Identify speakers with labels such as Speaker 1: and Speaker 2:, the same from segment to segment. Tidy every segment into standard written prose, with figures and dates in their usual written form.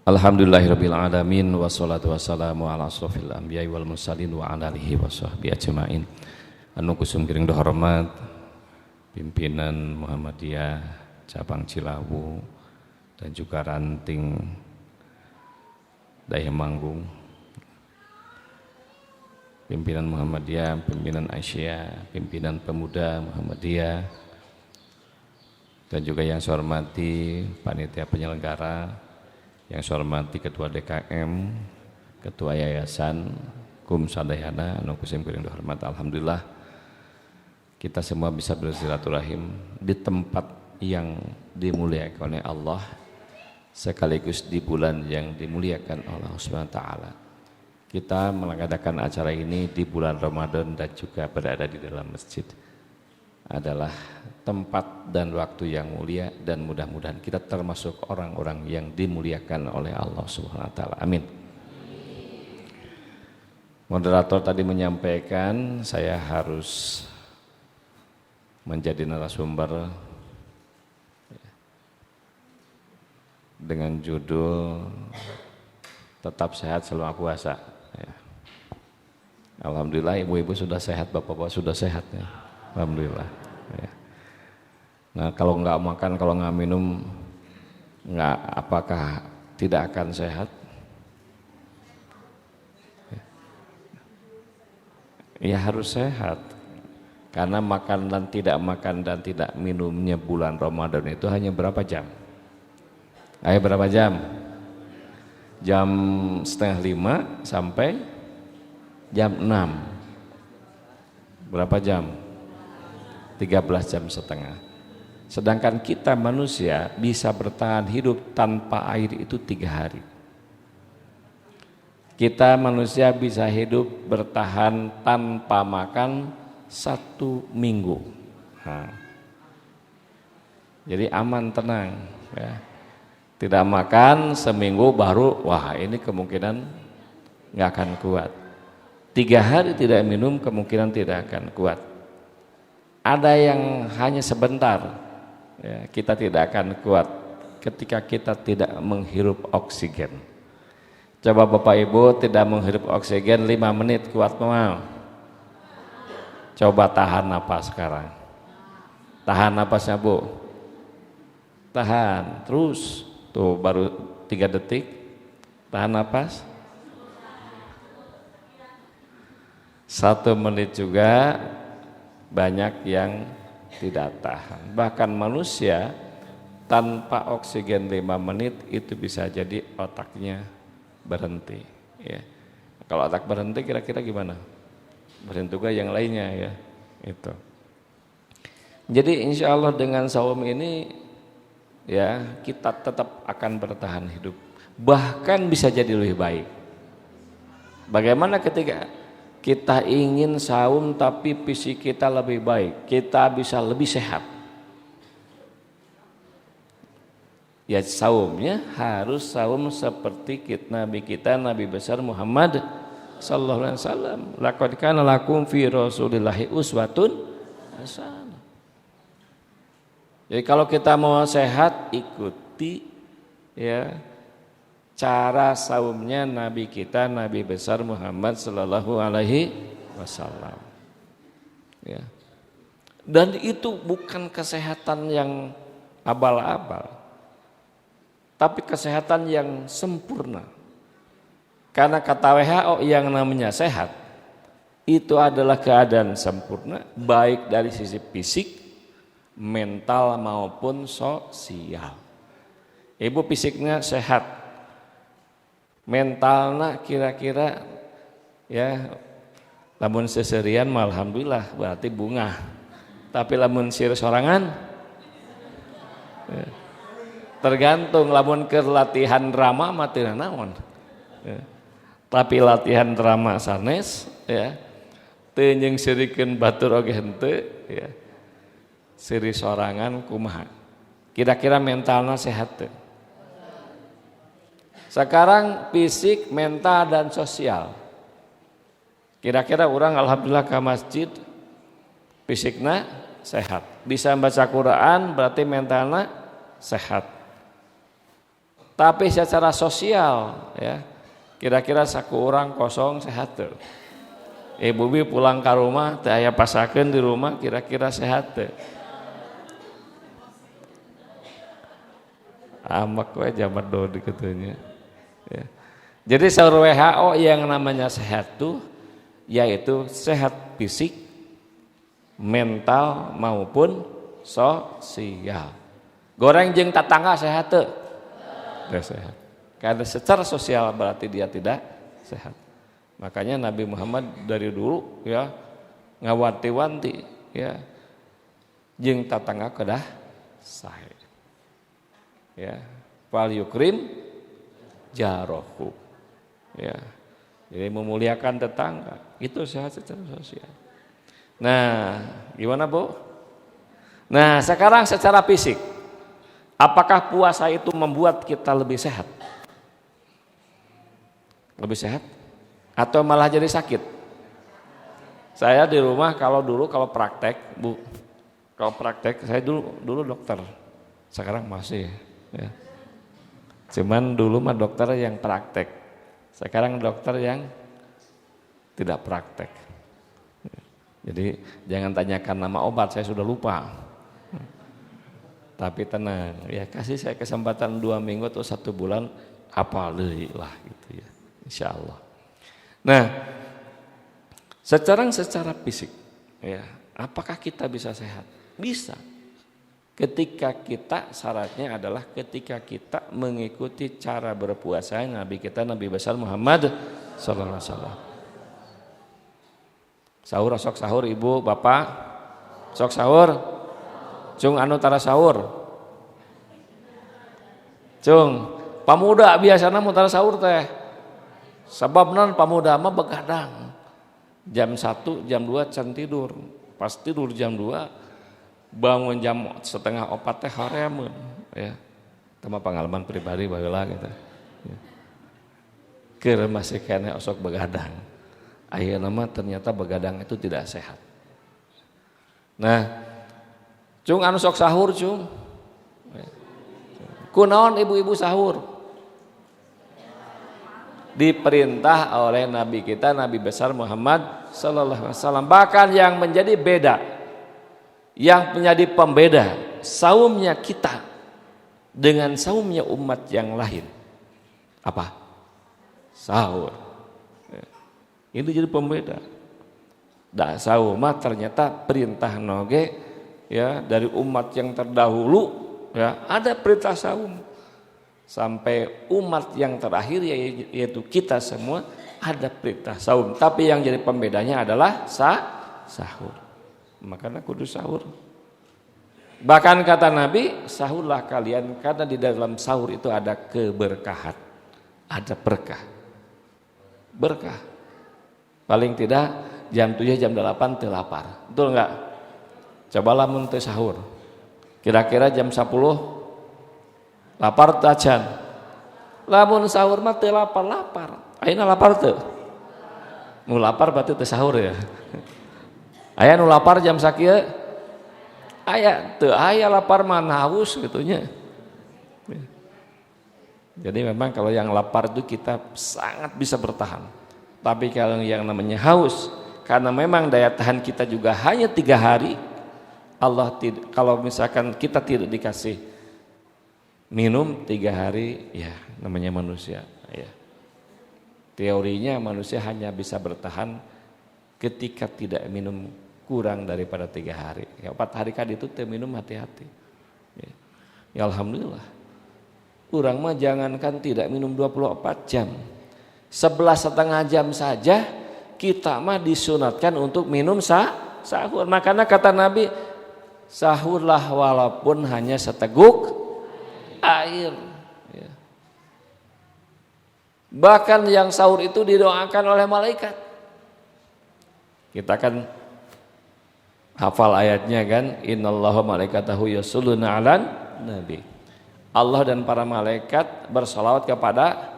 Speaker 1: Alhamdulillahirabbil alamin wassalatu wassalamu ala asrofil anbiya'i wal mursalin wa ala alihi washabbihi ajmain. Anu kusum kiring hormat pimpinan Muhammadiyah cabang Cilawu dan juga ranting Daya Manggung, pimpinan Muhammadiyah, pimpinan Aisyah, pimpinan pemuda Muhammadiyah, dan juga yang saya hormati panitia penyelenggara, yang saya hormati Ketua DKM, Ketua Yayasan Kum Sadayana, anu kusim kiring hormat. Alhamdulillah kita semua bisa bersilaturahim di tempat yang dimuliakan oleh Allah, sekaligus di bulan yang dimuliakan oleh Allah Subhanahu wa taala. Kita mengadakan acara ini di bulan Ramadan dan juga berada di dalam masjid adalah tempat dan waktu yang mulia, dan mudah-mudahan kita termasuk orang-orang yang dimuliakan oleh Allah Subhanahu wa taala. Amin. Moderator tadi menyampaikan saya harus menjadi narasumber dengan judul tetap sehat selama puasa. Alhamdulillah ibu-ibu sudah sehat, bapak-bapak sudah sehat ya. Alhamdulillah. Ya. Nah, kalau nggak makan, kalau nggak minum, nggak, apakah tidak akan sehat? Ya harus sehat, karena makan dan tidak minumnya bulan Ramadan itu hanya berapa jam? Ayo berapa jam? Jam 4:30 sampai jam 6. Berapa jam? 13 jam setengah. Sedangkan kita manusia bisa bertahan hidup tanpa air itu 3 hari. Kita manusia bisa hidup bertahan tanpa makan 1 minggu. Nah, jadi aman, tenang ya. Tidak makan seminggu baru, wah ini kemungkinan nggak akan kuat. 3 hari tidak minum kemungkinan tidak akan kuat. Ada yang hanya sebentar, ya, kita tidak akan kuat ketika kita tidak menghirup oksigen. Coba Bapak Ibu tidak menghirup oksigen 5 menit, kuat mau? Coba tahan napas sekarang. Tahan napasnya Bu. Tahan, terus. Tuh baru 3 detik. Tahan napas. 1 menit juga. Banyak yang tidak tahan. Bahkan manusia tanpa oksigen 5 menit itu bisa jadi otaknya berhenti ya. Kalau otak berhenti kira-kira gimana? Berhenti juga yang lainnya ya. Itu. Jadi insya Allah dengan saum ini ya kita tetap akan bertahan hidup. Bahkan bisa jadi lebih baik. Bagaimana ketika kita ingin saum tapi fisik kita lebih baik, kita bisa lebih sehat. Ya saumnya harus saum seperti Nabi kita, Nabi besar Muhammad sallallahu alaihi wasallam. Laqad kana lakum fi Rasulillahi uswatun hasanah. Jadi kalau kita mau sehat, ikuti ya cara saumnya Nabi kita, Nabi besar Muhammad sallallahu alaihi wasallam. Ya. Dan itu bukan kesehatan yang abal-abal, tapi kesehatan yang sempurna. Karena kata WHO yang namanya sehat itu adalah keadaan sempurna, baik dari sisi fisik, mental maupun sosial. Ibu fisiknya sehat, mentalnya kira-kira ya lamun seserian alhamdulillah berarti bunga, tapi lamun sir sorangan ya, tergantung. Lamun ke latihan drama mati naon ya. Tapi latihan drama sanes ya teu jeung sirikeun batur oge henteu ya, siri sorangan kumaha kira-kira mentalnya sehat teu? Sekarang fisik, mental, dan sosial. Kira-kira orang alhamdulillah ke masjid, fisiknya sehat. Bisa baca Quran berarti mentalnya sehat. Tapi secara sosial ya, kira-kira saku orang kosong sehat tuh. Ibu bi pulang ke rumah, teh aya pasakeun di rumah kira-kira sehat tuh. Amak we jamat do dikeuteunnya. Ya. Jadi saur WHO yang namanya sehat tuh yaitu sehat fisik, mental maupun sosial. Goreng jeung tatangga sehat teu? Tidak sehat. Karena secara sosial berarti dia tidak sehat. Makanya Nabi Muhammad dari dulu ya ngawanti-wanti ya jeung tatangga kedah sae. Ya, fal yukrim jarohu. Ya. Jadi memuliakan tetangga itu sehat secara sosial. Nah, gimana Bu? Nah, sekarang secara fisik, apakah puasa itu membuat kita lebih sehat? Lebih sehat? Atau malah jadi sakit? Saya di rumah kalau praktek, Bu, kalau praktek saya dulu dokter, sekarang masih. Ya. Cuman dulu mah dokter yang praktek, sekarang dokter yang tidak praktek. Jadi jangan tanyakan nama obat, saya sudah lupa. Tapi tenang, ya kasih saya kesempatan 2 minggu atau 1 bulan, hafal lah gitu ya, insya Allah. Nah, secara fisik, ya, apakah kita bisa sehat? Bisa. Ketika kita, syaratnya adalah ketika kita mengikuti cara berpuasa Nabi kita, Nabi besar Muhammad sallallahu alaihi wasallam. Sahur sok sahur ibu, bapak, sok sahur. Cung anu tara sahur. Cung, pamuda biasana mun tara sahur teh. Sabab naon pamuda mah begadang. Jam 1, jam 2 can tidur. Pas tidur jam 2 bangun jam 3:30 teh horeameun ya. Itu mah pengalaman pribadi baheula gitu. Ya. Keur masih kene osok begadang. Ayeuna mah ternyata begadang itu tidak sehat. Nah, cung anu sok sahur cung. Kunaon ibu-ibu sahur? Diperintah oleh Nabi kita, Nabi besar Muhammad sallallahu alaihi wasallam. Bahkan yang menjadi beda, yang menjadi pembeda saumnya kita dengan saumnya umat yang lain, apa? Sahur. Ini jadi pembeda. Da saum mah ternyata perintah noge ya dari umat yang terdahulu ya, ada perintah saum. Sampai umat yang terakhir yaitu kita semua ada perintah saum. Tapi yang jadi pembedanya adalah sahur. Makanya kudu sahur. Bahkan kata Nabi, sahurlah kalian karena di dalam sahur itu ada keberkahan, ada berkah. Berkah. Paling tidak jam 7 jam 8 teu lapar. Betul enggak? Cobalah mun teu sahur. Kira-kira jam 10 lapar tacan. Lamun sahur mah teu lapar. Ayeuna lapar teu? Nu lapar berarti teu sahur ya. Aya nu lapar jam sakieu? Aya teu aya lapar mah haus gitunya. Jadi memang kalau yang lapar itu kita sangat bisa bertahan. Tapi kalau yang namanya haus, karena memang daya tahan kita juga hanya 3 hari, Allah tidak, kalau misalkan kita tidak dikasih minum 3 hari, ya namanya manusia. Ya. Teorinya manusia hanya bisa bertahan ketika tidak minum kurang daripada 3 hari. Ya, 4 hari kan itu minum hati-hati. Ya alhamdulillah. Kurang mah jangankan tidak minum 24 jam. 11,5 jam saja kita mah disunatkan untuk minum sahur. Makanya kata Nabi, sahurlah walaupun hanya seteguk air. Ya. Bahkan yang sahur itu didoakan oleh malaikat. Kita kan hafal ayatnya kan, innallaha malaikatahu yusholluna 'alan nabi. Allah dan para malaikat bersalawat kepada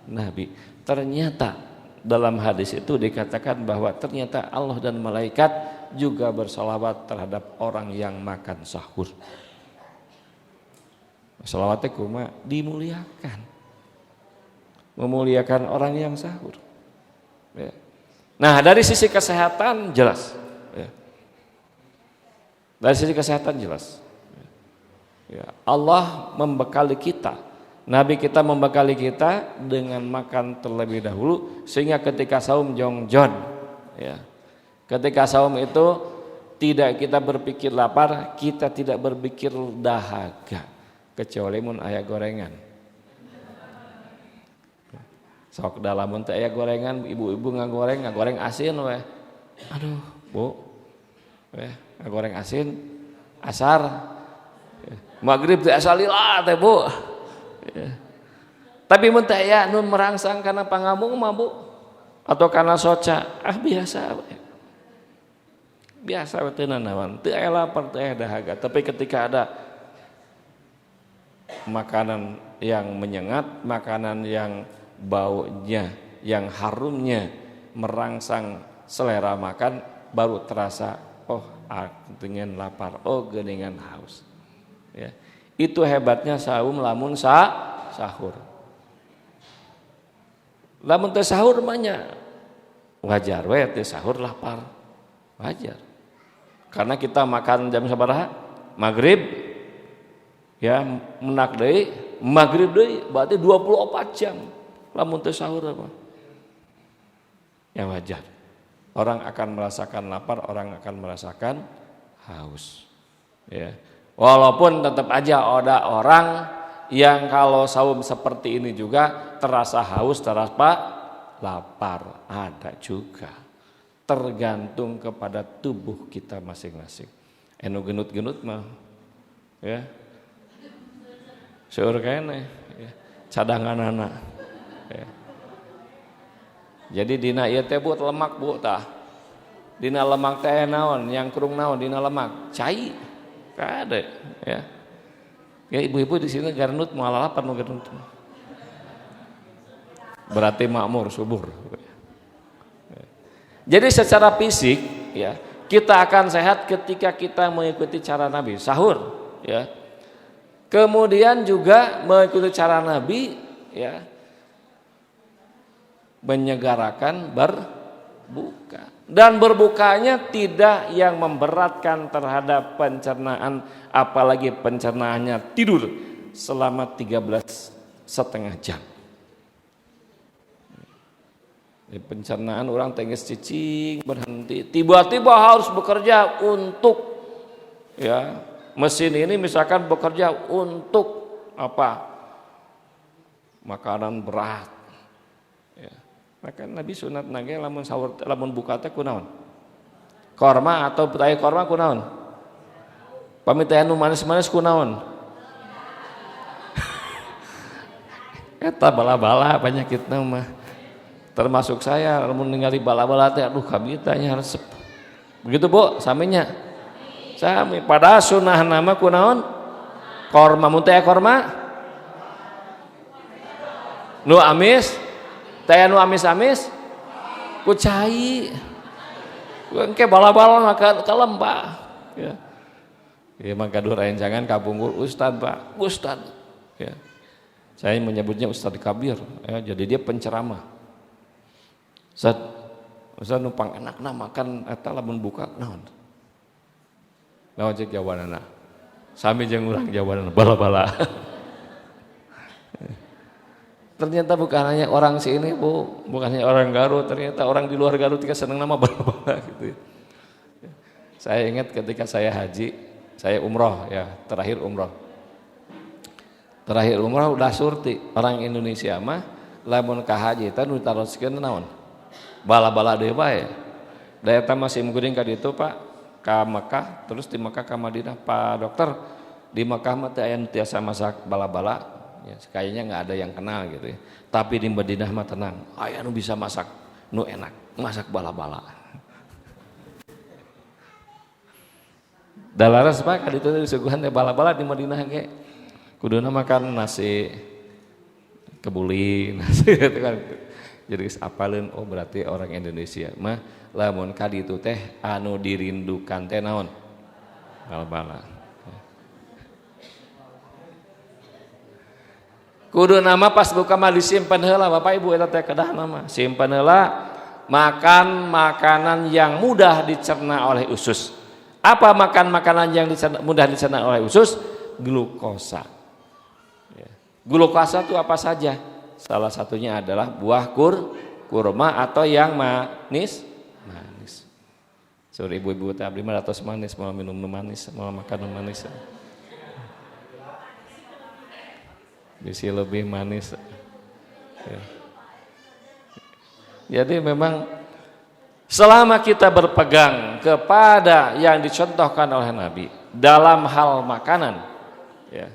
Speaker 1: Nabi. Ternyata dalam hadis itu dikatakan bahwa ternyata Allah dan malaikat juga bersalawat terhadap orang yang makan sahur. Shalawat teh kumaha? Dimuliakan. Memuliakan orang yang sahur. Ya. Nah, dari sisi kesehatan jelas. Ya. Dari sisi kesehatan jelas. Ya. Allah membekali kita, Nabi kita membekali kita dengan makan terlebih dahulu sehingga ketika saum jongjon. Ya. Ketika saum itu tidak kita berpikir lapar, kita tidak berpikir dahaga, kecuali mun aya gorengan. Sok dalamun teh aya gorengan, ibu-ibu ngagoreng asin we. Aduh, Bu. Ngagoreng asin asar. Maghrib teh asa lila teh, Bu. Tapi mun teh aya nu merangsang kana pangamung mah, Bu. Atau kana soca, biasa we. Biasa we teu naon. Teu aya lapar, teu aya dahaga, tapi ketika ada makanan yang menyengat, makanan yang baunya, yang harumnya merangsang selera makan, baru terasa dengan lapar, geuningan haus. Ya. Itu hebatnya saum lamun sahur. Lamun teh sahur mah nya wajar we teh sahur lapar. Wajar. Karena kita makan jam sabaraha? Maghrib. Ya, menak deui, maghrib deui, berarti 24 jam. Lamun teu sahur apa? Ya wajar. Orang akan merasakan lapar, orang akan merasakan haus. Ya. Walaupun tetap aja ada orang yang kalau saum seperti ini juga terasa haus, terasa lapar, ada juga. Tergantung kepada tubuh kita masing-masing. Enu genut-genut mah ya. Seueur kene ya. Cadanganana. Ya. Jadi dina ieu teh Bu lemak Bu tah. Dina lemak teh naon? Yang kurung naon dina lemak? Cai. Kada ya. Ya ibu-ibu di sini garnut moal lapar nu garnut. Berarti makmur subur. Jadi secara fisik ya, kita akan sehat ketika kita mengikuti cara Nabi sahur ya. Kemudian juga mengikuti cara Nabi ya, menyegarakan berbuka. Dan berbukanya tidak yang memberatkan terhadap pencernaan, apalagi pencernaannya tidur selama 13,5 jam. Pencernaan orang tengges cicing berhenti, tiba-tiba harus bekerja untuk ya, mesin ini misalkan bekerja untuk apa? Makanan berat. Ya. Maka Nabi sunat nage lamun sahur lamun buka teh kunaon? Korma atau petai korma kunaon? Pamitayan nu manis-manis kunaon? Eta bala-bala penyakitna mah. Termasuk saya lamun ningali bala-bala teh aduh kabita nya resep. Begitu Bu, saminya. Sami pada sunah nama kunaon? Korma mun teh korma? Nu amis? Teh nu amis-amis? Ku cai. Engke bala-bala maka kalem Pak. Ya. Ya maka durain jangan kabungkur Ustad Pak. Ustad. Ya. Saya menyebutnya Ustad Kabir ya, jadi dia penceramah. Ustad numpang enakna makan eta lamun buka naon? Naon cek jawabanana? Sami jeung urang jawabanana bala-bala. Ternyata bukan hanya orang sini Bu, bukan hanya orang Garut, ternyata orang di luar Garut juga seneng nama bala-bala gitu. Saya ingat ketika saya haji, saya umroh ya, terakhir umroh udah surti orang Indonesia mah lamun ka haji teh nu taroskeun naon? Bala-bala deui bae. Da eta masih mengguring ka ditu Pak, ka Mekah, terus di Mekah ka Madinah. Pak Dokter, di Mekah mah teh aya nu tiasa masak bala-bala. Ya, kayaknya enggak ada yang kenal gitu ya. Tapi di Madinah mah tenang, aya nu bisa masak nu enak, masak bala-bala. Dalaras Pak ka ditu disuguhan teh bala-bala di Madinah ge. Kuduna makan nasi kebuli, nasi gitu kan. Jadi apaleun berarti orang Indonesia mah lamun ka ditu teh anu dirindukan teh naon? Bala-bala. Kudu nama pas buka mah disimpan heula Bapak Ibu eta teh kedah nama. Simpan heula makan makanan yang mudah dicerna oleh usus. Apa makan makanan yang mudah dicerna oleh usus? Glukosa. Ya. Glukosa itu apa saja? Salah satunya adalah buah kurma atau yang manis. Sorry ibu-ibu teh abdi mah atos manis, mau minum manis, mau makan manis. Bisi lebih manis. Ya. Jadi memang selama kita berpegang kepada yang dicontohkan oleh Nabi dalam hal makanan, ya,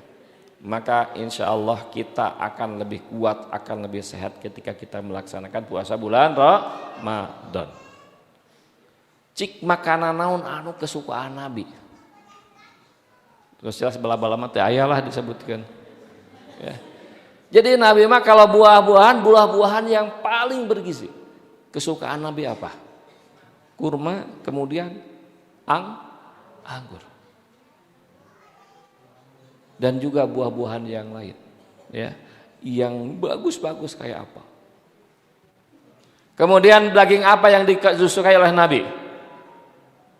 Speaker 1: maka insya Allah kita akan lebih kuat, akan lebih sehat ketika kita melaksanakan puasa bulan Ramadan. Cik makanan naon anu kesukaan Nabi. Terus jelas bala-bala mah teh ayalah disebutkan. Ya. Jadi Nabi mah kalau buah-buahan yang paling bergizi. Kesukaan Nabi apa? Kurma, kemudian anggur. Dan juga buah-buahan yang lain, ya. Yang bagus-bagus kayak apa? Kemudian daging apa yang disukai oleh Nabi?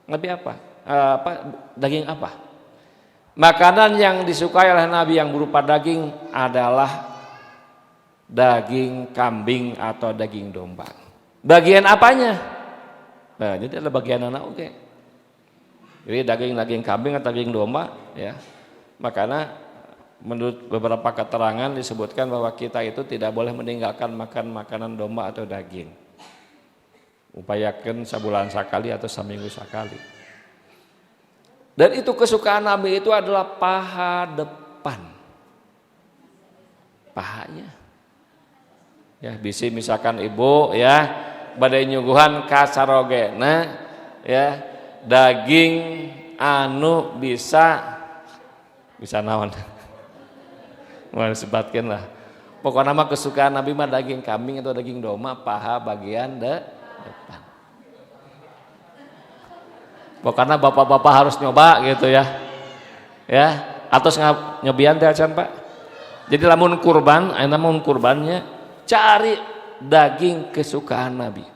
Speaker 1: Nabi apa? Daging apa? Makanan yang disukai oleh Nabi yang berupa daging adalah daging kambing atau daging domba. Bagian apanya? Nah, jadi ada bagian anak oke. Jadi daging kambing atau daging domba, ya. Makanya menurut beberapa keterangan disebutkan bahwa kita itu tidak boleh meninggalkan makan makanan domba atau daging. Upayakan sebulan sekali atau seminggu sekali. Dan itu kesukaan Nabi itu adalah paha depan. Pahanya. Ya, bisi misalkan ibu ya badai nyuguhan kasarogena ya daging anu bisa naon. Mau disebutkan lah. Pokoknya mah kesukaan Nabi mah daging kambing atau daging domba paha bagian depan. Pokoknya bapak-bapak harus nyoba gitu ya. Ya, atau nyobian teh acan Pak. Jadi lamun kurbannya cari daging kesukaan Nabi.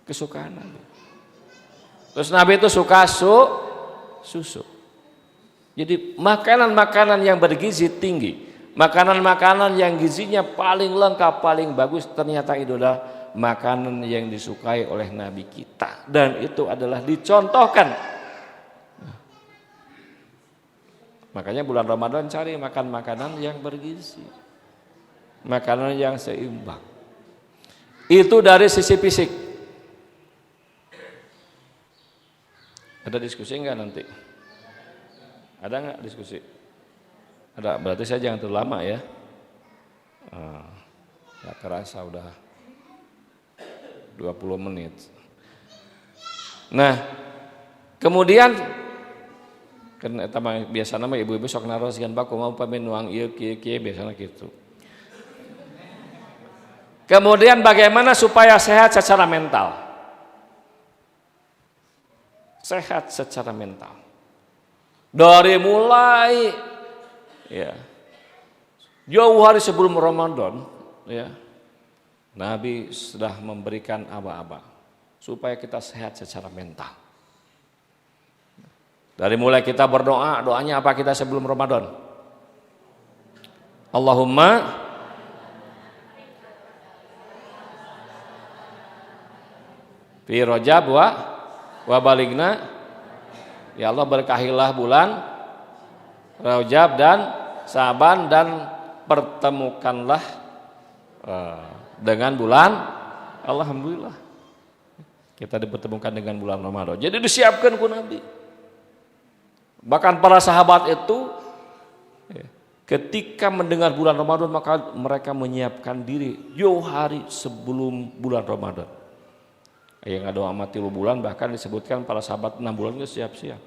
Speaker 1: Kesukaan Nabi. Terus Nabi itu suka susu. Jadi makanan-makanan yang bergizi tinggi, makanan-makanan yang gizinya paling lengkap, paling bagus ternyata itu adalah makanan yang disukai oleh Nabi kita dan itu adalah dicontohkan. Makanya bulan Ramadan cari makan makanan yang bergizi, makanan yang seimbang. Itu dari sisi fisik. Ada diskusi enggak nanti? Ada enggak diskusi? Ada, berarti saya jangan terlalu lama ya. Ya kerasa udah 20 menit. Nah, kemudian kan eta mah biasana mah ibu-ibu sok naroskeun Pak kumaha upami nuang ieu kieu biasana gitu. Kemudian bagaimana supaya sehat secara mental? Sehat secara mental. Dari mulai ya jauh hari sebelum Ramadan ya. Nabi sudah memberikan aba-aba supaya kita sehat secara mental. Dari mulai kita berdoa, doanya apa kita sebelum Ramadan? Allahumma fi Rajab wa baligna, ya Allah berkahilah bulan Rajab dan Sa'ban dan pertemukanlah dengan bulan, alhamdulillah kita dipertemukan dengan bulan Ramadan. Jadi disiapkan ku Nabi. Bahkan para sahabat itu ketika mendengar bulan Ramadan maka mereka menyiapkan diri jauh hari sebelum bulan Ramadan. Yang ada amati bulan bahkan disebutkan para sahabat 6 bulan itu siap-siap.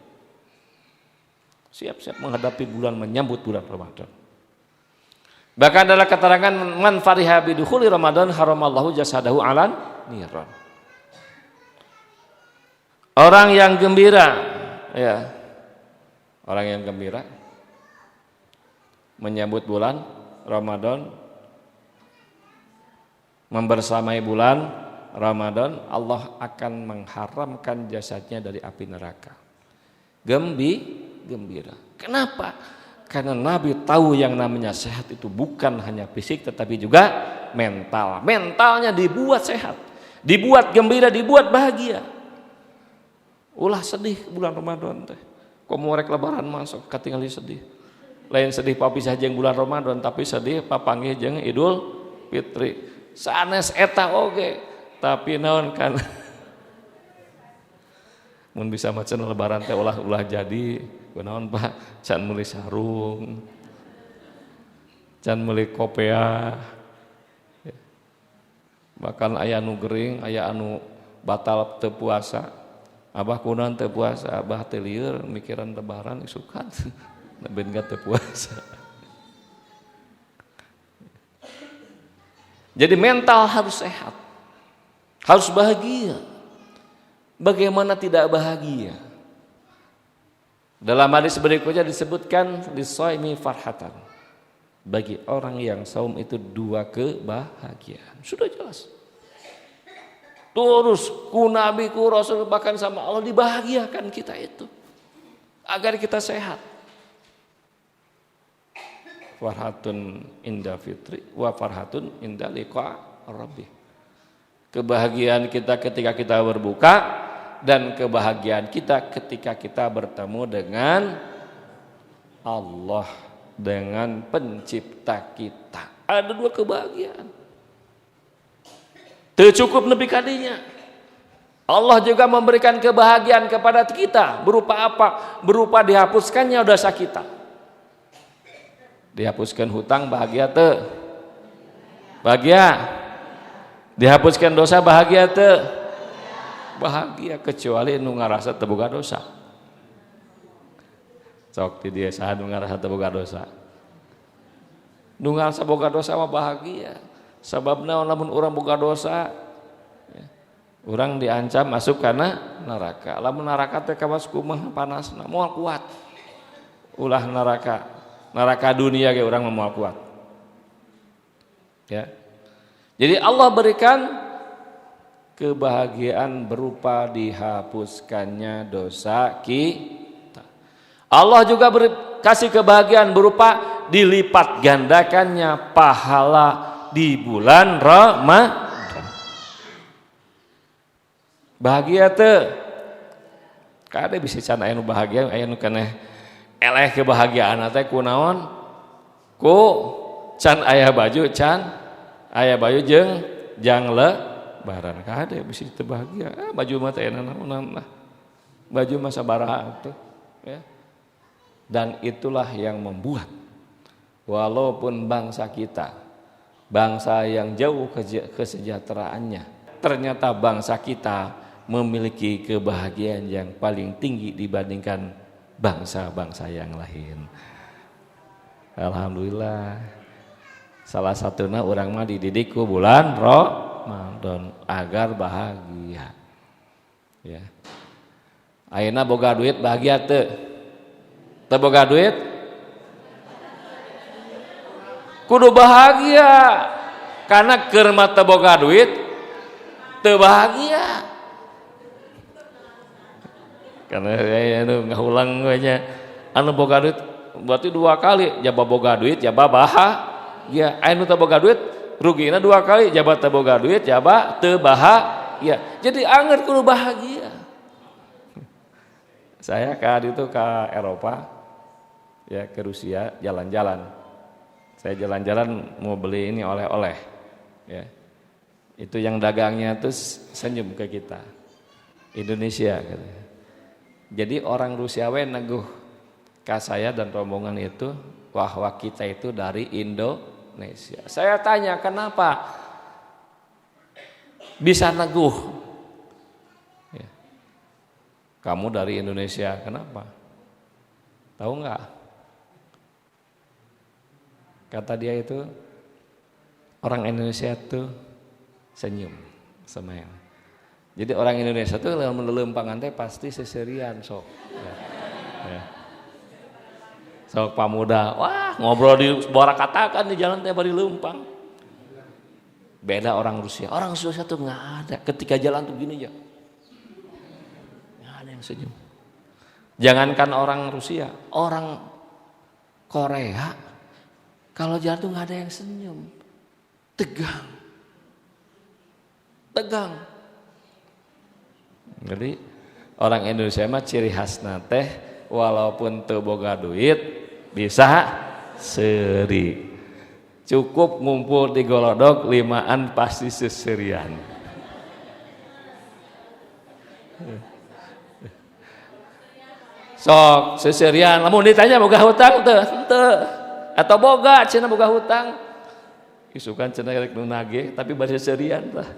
Speaker 1: Siap-siap menghadapi bulan, menyambut bulan Ramadan. Bahkan adalah keterangan man fariha bidukhuli Ramadan haramallahu jasadahu alan niran. Orang yang gembira ya. Orang yang gembira menyambut bulan Ramadan, membersamai bulan Ramadan, Allah akan mengharamkan jasadnya dari api neraka. Gembira. Kenapa? Karena Nabi tahu yang namanya sehat itu bukan hanya fisik tetapi juga mental. Mentalnya dibuat sehat, dibuat gembira, dibuat bahagia. Ulah sedih bulan Ramadan teh. Komo rek lebaran masuk katingali sedih. Lain sedih papisah jeung bulan Ramadan tapi sedih papanggih jeung Idul Fitri. Sanes eta oge, tapi naon kan mun bisa macan lebaran teh ulah jadi kunaon Pak, can meuli sarung, can meuli kopea. Bahkan aya anu gering, aya anu batal teu puasa. Abah kunaon teu puasa, abah teh lieur mikiran lebaran isukan. Ben teu puasa. Jadi mental harus sehat, harus bahagia. Bagaimana tidak bahagia? Dalam hadis berikutnya disebutkan lisaimi farhatan. Bagi orang yang saum itu 2 kebahagiaan. Sudah jelas. Terus ku Nabi, ku Rasul, bahkan sama Allah dibahagiakan kita itu agar kita sehat. Farhatun inda fitri wa farhatun inda liqa rabbi. Kebahagiaan kita ketika kita berbuka dan kebahagiaan kita ketika kita bertemu dengan Allah, dengan pencipta kita. Ada 2 kebahagiaan. Teu cukup nepi kadinya. Allah juga memberikan kebahagiaan kepada kita berupa apa? Berupa dihapuskannya dosa kita. Dihapuskan hutang bahagia teu? Bahagia. Dihapuskan dosa bahagia teu? Bahagia, kecuali nu ngarasa teu boga dosa. Sok ti dieu saha nu ngarasa teu boga dosa? Nu ngarasa boga dosa mah bahagia. Sababna lamun urang boga dosa, urang diancam masuk kana neraka. Lamun neraka teh kawas kumaha panasna, moal kuat. Ulah neraka dunia ge urang moal kuat. Ya. Jadi Allah berikan kebahagiaan berupa dihapuskannya dosa kita. Allah juga kasih kebahagiaan berupa dilipat gandakannya pahala di bulan Ramadan. Bahagia teu? Kade bisa can aya nu bahagia, aya nu keneh eleh kebahagiaan teh kunaon? Ku can aya baju, can aya baju jeung jang lebaran. Kade bisa teu bahagia. Baju mah teh naon lah. Baju mah sabaraha tuh, ya. Dan itulah yang membuat walaupun bangsa kita, bangsa yang jauh kesejahteraannya, ternyata bangsa kita memiliki kebahagiaan yang paling tinggi dibandingkan bangsa-bangsa yang lain. Alhamdulillah. Salah satunya orang mah dididik ku bulan Ramadan agar bahagia. Ya. Ayeuna boga duit bahagia teu? Teu boga duit? Kudu bahagia. Karena keur mah teu boga duit teu bahagia. Karena anu ngahulang we nya anu boga duit berarti 2 kali jaba boga duit jaba bahagia. Anu teu boga duit rugina 2 kali jaba teu boga duit jaba teu bahagia. Jadi angger kudu bahagia. Saya itu ke Eropa, ya ke Rusia jalan-jalan. Saya jalan-jalan mau beli ini oleh-oleh, ya. Itu yang dagangnya terus senyum ke kita, Indonesia. Gitu. Jadi orang Rusia neguh ke saya dan rombongan itu bahwa kita itu dari Indonesia. Saya tanya kenapa bisa neguh? Kamu dari Indonesia, kenapa? Tahu nggak? Kata dia itu, orang Indonesia tuh senyum, smile. Jadi orang Indonesia tuh melempang teh pasti seserian sok. Ya. Sok pamuda, wah ngobrol di bawah katakan di jalan teh bari leumpang. Beda orang Rusia. Orang Rusia tuh nggak ada. Ketika jalan tuh gini aja. Nggak ada yang senyum. Jangankan orang Rusia, orang Korea kalau jalan tuh nggak ada yang senyum. Tegang. Jadi orang Indonesia mah ciri khasna teh walaupun teu boga duit bisa seuri. Cukup ngumpul di golodok 5an pasti seserian. Sok seserian lamun ditanya boga hutang teu? Henteu. Atau boga cenah boga hutang. Isukan cenah rek nu nagih tapi bari seserian tah.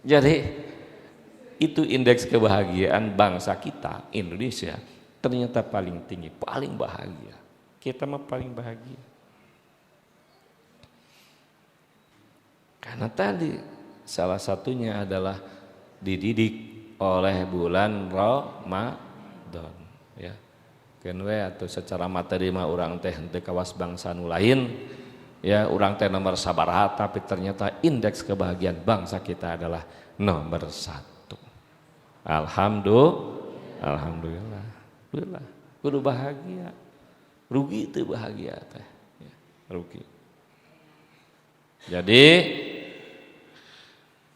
Speaker 1: Jadi itu indeks kebahagiaan bangsa kita Indonesia ternyata paling tinggi, paling bahagia. Kita mah paling bahagia. Karena tadi salah satunya adalah dididik oleh bulan Ramadan, ya. Keun we atuh secara materi mah urang teh henteu kawas bangsa nu lain, ya urang teh nomor sabaraha tapi ternyata indeks kebahagiaan bangsa kita adalah nomor 1. Alhamdulillah. Kudu bahagia. Rugi itu bahagia teh. Ya, rugi. Jadi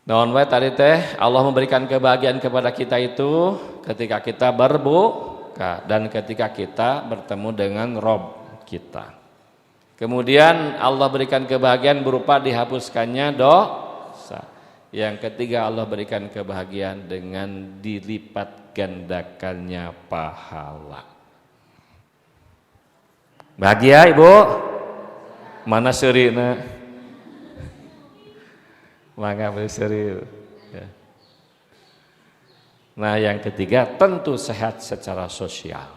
Speaker 1: naon wae tadi teh Allah memberikan kebahagiaan kepada kita itu ketika kita berbuka dan ketika kita bertemu dengan Rob kita. Kemudian Allah berikan kebahagiaan berupa dihapuskannya dosa. Yang ketiga Allah berikan kebahagiaan dengan dilipat gandakannya pahala. Bahagia Ibu? Mana seurina? Mangga berseri. Ya. Nah yang ketiga tentu sehat secara sosial.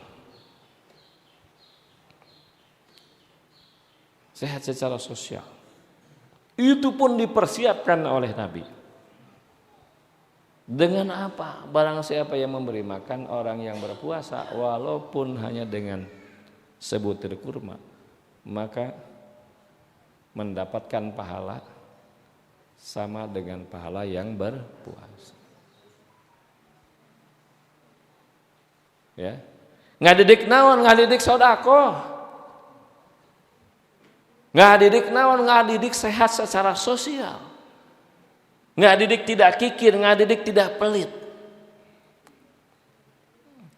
Speaker 1: Sehat secara sosial. Itu pun dipersiapkan oleh Nabi. Dengan apa? Barang siapa yang memberi makan orang yang berpuasa walaupun hanya dengan sebutir kurma, maka mendapatkan pahala sama dengan pahala yang berpuasa. Ya. Ngadidik naon? Ngadidik sodako. Ngadidik naon? Ngadidik sehat secara sosial. Ngadidik tidak kikir, ngadidik tidak pelit.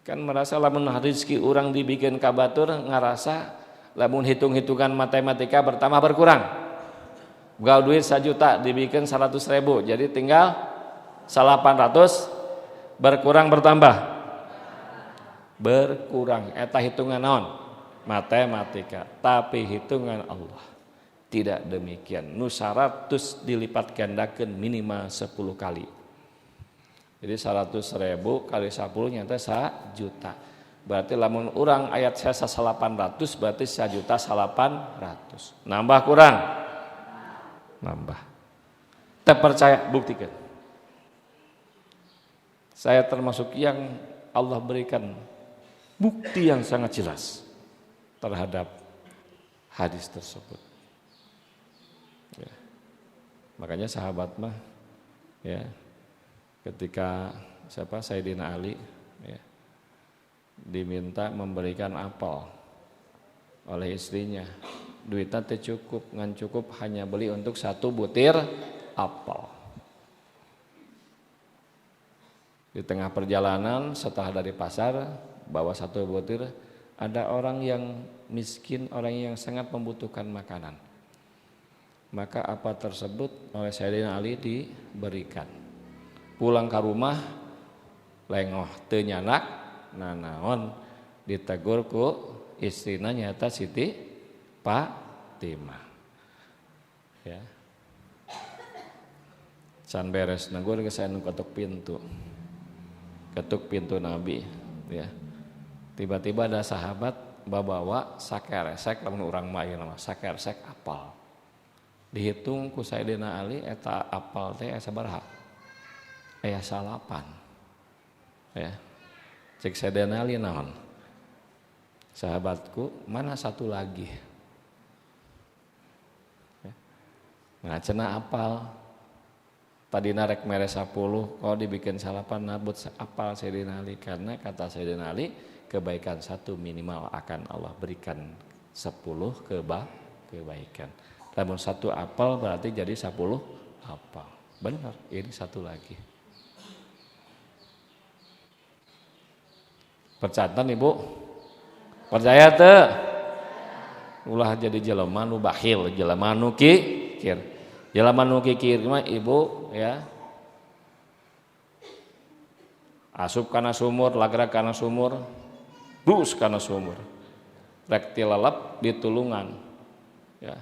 Speaker 1: Kan merasa lamun rezeki orang dibikin kabatur ngarasa lamun hitung-hitungan matematika bertambah berkurang. Gaul duit 1 juta dibikin 100.000 jadi tinggal 800 berkurang bertambah. Berkurang eta hitungan naon? Matematika, tapi hitungan Allah tidak demikian. Nu 100 dilipat gandakeun minimal 10 kali. Jadi 100.000 kali 10 nyata 1 juta. Berarti lamun urang ayat saya 800 berarti 1.800.000. Nambah kurang? Nambah. Teu percaya buktikan. Saya termasuk yang Allah berikan bukti yang sangat jelas terhadap hadis tersebut. Ya. Makanya sahabat mah ya ketika Sayyidina Ali ya, diminta memberikan apel oleh istrinya, duitnya teh cukup, ngan cukup hanya beli untuk 1 butir apel. Di tengah perjalanan setelah dari pasar bawa 1 butir, ada orang yang miskin, orang yang sangat membutuhkan makanan. Maka apa tersebut oleh Sayyidina Ali diberikan. Pulang ke rumah lengoh teu nyanak nanaon ditegur ku istrina nyata Siti Fatimah. Ya. Can beres negur geus anu ketuk pintu. Ketuk pintu Nabi, ya. Tiba-tiba ada sahabat bawa sakeresek lamun urang mah ieu nama sakeresek apal. Dihitung ku Sayyidina Ali eta apal teh aya sabaraha? Aya 8. Ya. Cek Sayyidina Ali naon? Sahabatku, mana satu lagi? Nah, cenah apal. Tadi narek mere 10, kalau dibikin salapan nabut apal Sayyidina Ali. Karena kata Sayyidina Ali, kebaikan satu minimal akan Allah berikan 10 kebaikan. Namun satu apal berarti jadi 10 apal. Benar, ini satu lagi. Percatan Ibu? Percaya teh? Ulah jadi jelema nu bakhil, jelema nu kikir. Jelema nu kikir mah Ibu ya. Asup kana sumur, lagrag kana sumur, bus kana sumur. Rek tilalap di tulungan. Ya.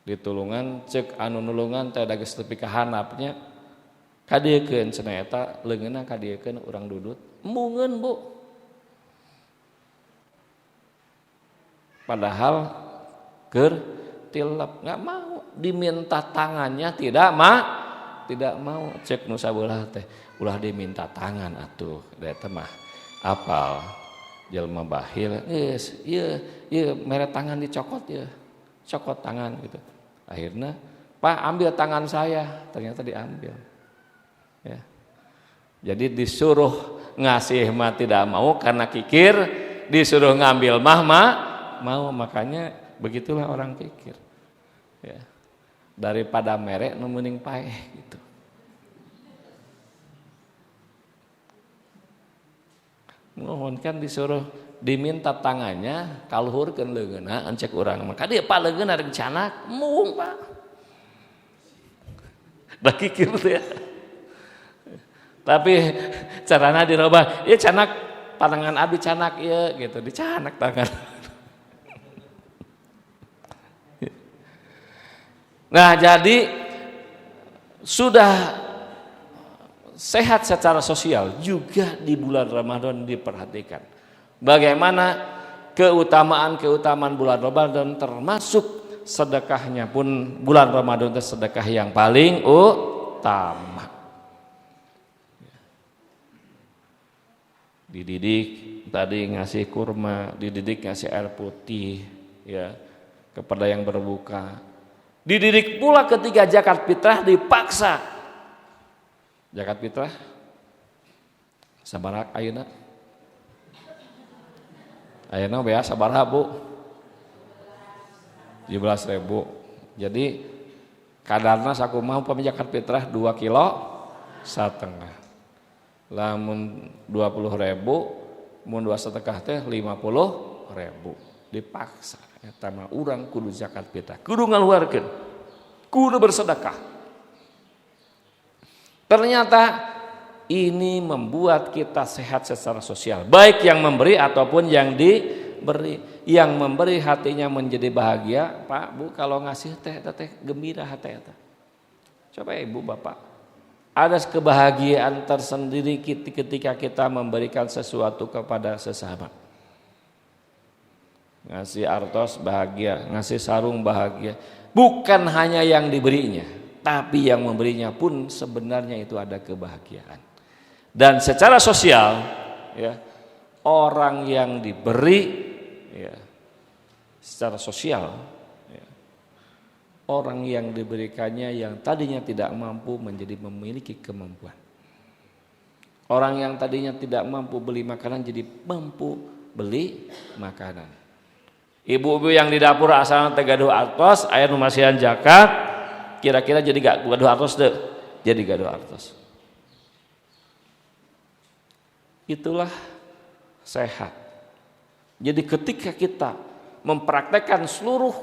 Speaker 1: Di tulungan cek anu nulungan teh da geus tepi ka handapnya. Kadiekeun cenah eta leungeunna kadiekeun urang dudut. Mungeun Bu. Padahal keur tilap nggak mau diminta tangannya tidak mau cek nu sabelah teh ulah diminta tangan atuh eta mah apal jelema bakhil geus ieu mere tangan dicokot ya cokot tangan gitu akhirnya Pak ambil tangan saya ternyata diambil ya jadi disuruh ngasih mah tidak mau karena kikir disuruh ngambil mah mau makanya begitulah orang kikir ya daripada merek nu mending paeh gitu mohon kan disuruh diminta tangannya kaluhurkeun leungeunna encek urang maka dia Pak leungeunna rek canak mung Pak da kikir teh ya. Tapi carana dirobah ieu canak panangan abdi canak ieu gitu dicanak tangan. Nah jadi sudah sehat secara sosial juga di bulan Ramadan diperhatikan. Bagaimana keutamaan bulan Ramadan termasuk sedekahnya pun bulan Ramadan itu sedekah yang paling utama. Dididik tadi ngasih kurma, dididik ngasih air putih ya kepada yang berbuka. Dididik pula ketika zakat fitrah dipaksa. Zakat fitrah sabaraha ayeuna? Ayeuna bea sabaraha Bu? 17.000. Jadi kadarna sakumaha upami zakat fitrah 2,5 kilo. Lamun 20.000, mun 2,5 teh 50.000 dipaksa. Eta mah urang kudu zakat fitrah, kudu ngaluarkeun, kudu bersedekah. Ternyata ini membuat kita sehat secara sosial, baik yang memberi ataupun yang diberi. Yang memberi hatinya menjadi bahagia, Pak Bu kalau ngasih teh gembira hati eta. Coba Ibu Bapak, ada kebahagiaan tersendiri ketika kita memberikan sesuatu kepada sesama. Ngasih artos bahagia, ngasih sarung bahagia. Bukan hanya yang diberinya, tapi yang memberinya pun sebenarnya itu ada kebahagiaan. Dan secara sosial, ya, orang yang diberi, ya, secara sosial, ya, orang yang diberikannya yang tadinya tidak mampu menjadi memiliki kemampuan. Orang yang tadinya tidak mampu beli makanan jadi mampu beli makanan. Ibu-ibu yang di dapur asalna teh gaduh artos, aya nu masihan zakat, kira-kira jadi gak gaduh artos teu? Jadi gaduh artos. Itulah sehat. Jadi ketika kita mempraktekkan seluruh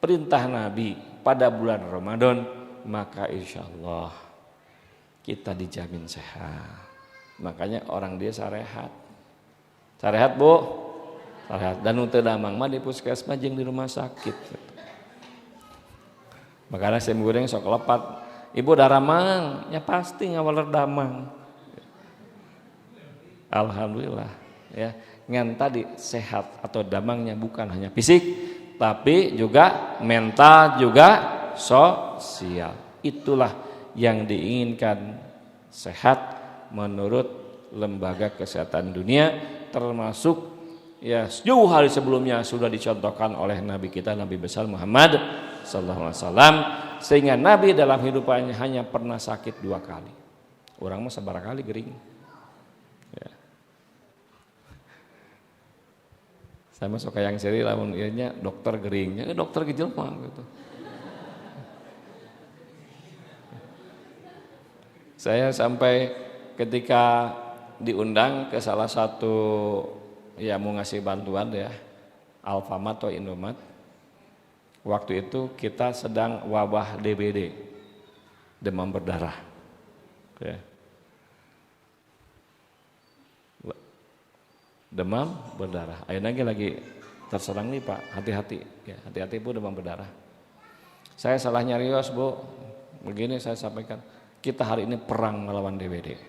Speaker 1: perintah Nabi pada bulan Ramadan, maka insya Allah kita dijamin sehat. Makanya orang desa rehat. Sarehat Bu? Sarehat. Dan untuk damang mah di puskesmas jeung di rumah sakit. Makanya saya goreng sok lepat. Ibu daramang, ya pasti ngawal damang. Alhamdulillah ya. Ngan tadi sehat atau damangnya bukan hanya fisik tapi juga mental juga sosial. Itulah yang diinginkan sehat menurut Lembaga Kesehatan Dunia termasuk ya jauh hari sebelumnya sudah dicontohkan oleh Nabi kita, Nabi besar Muhammad sallallahu alaihi wasallam, sehingga Nabi dalam hidupannya hanya pernah sakit 2 kali. Orang mah sabar kali gering. Ya. Saya masuk ke yang seri lamun ieu dokter geringnya, dokter gejelma gitu. Saya sampai ketika diundang ke salah satu ya mau ngasih bantuan ya, Alfamart atau Indomart. Waktu itu kita sedang wabah DBD, demam berdarah. Ya. Demam berdarah. Ayeuna lagi terserang nih Pak, hati-hati. Ya, hati-hati Bu demam berdarah. Saya salah nyarios Bu. Begini saya sampaikan, kita hari ini perang melawan DBD.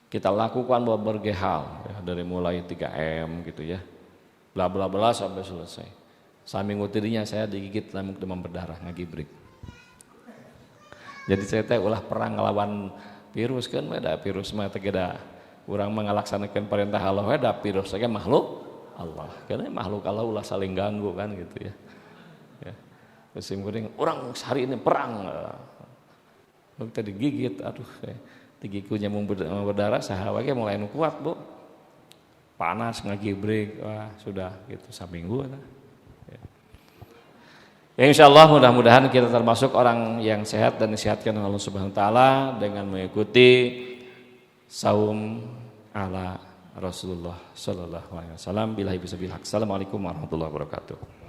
Speaker 1: Kita lakukan berbagai hal, ya, dari mulai 3M gitu ya, bla bla bla sampai selesai. Saminggu tidinya saya digigit lamuk demam berdarah ngagibrik. Jadi saya teh ulah perang ngelawan virus kan, ada virus mah teh geda urang mengalaksanakan perintah Allah, ada virus teh makhluk Allah. Karena makhluk Allah ulah saling ganggu kan gitu ya. Ya. Musim kuring urang hari ini perang. Waktu digigit, aduh digigit nyamuk berdarah saha wae mulai nu kuat Bu. Panas ngagibrik, wah sudah gitu saminggu lah. Ya insyaallah mudah-mudahan kita termasuk orang yang sehat dan disehatkan oleh Allah Subhanahu wa taala dengan mengikuti saum ala Rasulullah sallallahu alaihi wasallam. Billahi bismillah. Assalamualaikum warahmatullahi wabarakatuh.